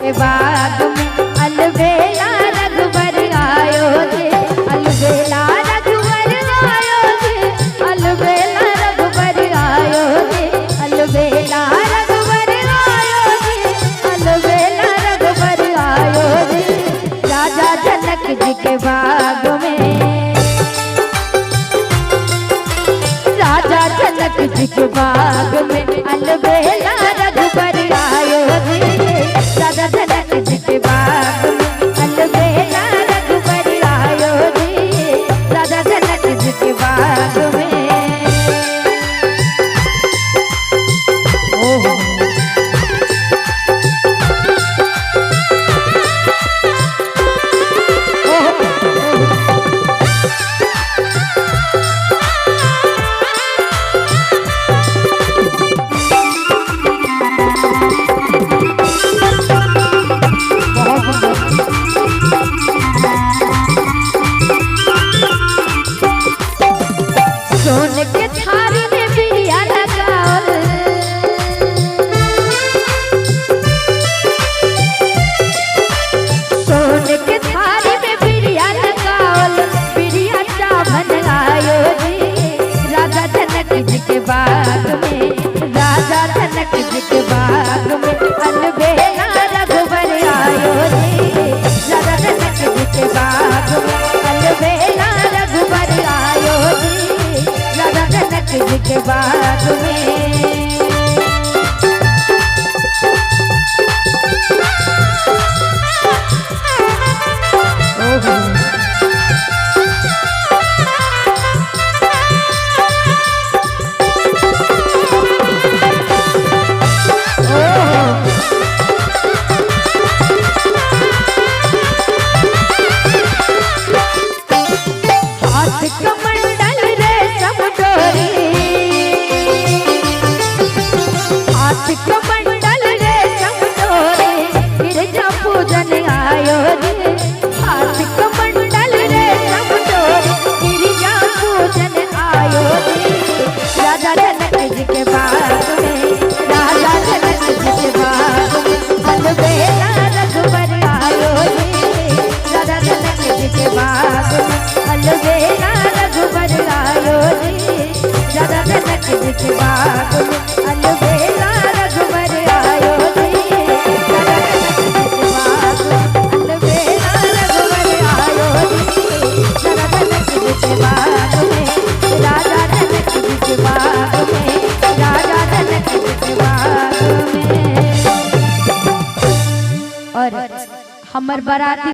के बाग में अलबेला रघुबर आयो जी, अलबेला रघुबर आयो जी, अलबेला रघुबर आयो जी, अलबेला रघुबर आयो जी, अलबेला रघुबर आयो जी। राजा जनक जी के बाग में, राजा जनक जी के बाग में अलबेला रघुबर आयो जी, राजा जनक जी के बाग में अलबेला रघुबर आयो जी, राजा जनक जी के बाग में। ओहो सोने के थारी में बिरिया लगाओ, सोने के थारी में बिरिया लगाओ, बिरिया चावल आयो जी, राजा जनक जी के बाग में, राजा जनक जी के बाग में अलबेला रघुबर आयो जी, राजा जनक जी के बाग में अलबेला रघुबर आयो जी, राजा जनक जी के बाग में। हाथ कमंडल रेशम डोरी, हाथ कमंडल रेशम डोरी, गिरजा पूजन आयो जी, हाथ कमंडल रेशम डोरी, गिरजा पूजन आयो जी। राजा जनक जी के बाग में, राजा जनक जी के बाग में अलबेला रघुबर आयो जी, राजा जनक जी के बाग में अलबेला रघुबर आयो जी, राजा जनक जी के बाग में अलबेला रघुबर आयो जी, राजा जनक जी के बाग में अलबेला रघुबर आयो जी, राजा जनक जी के बाग में, राजा जनक जी के बाग में, राजा जनक जी के बाग में। और हमर बाराती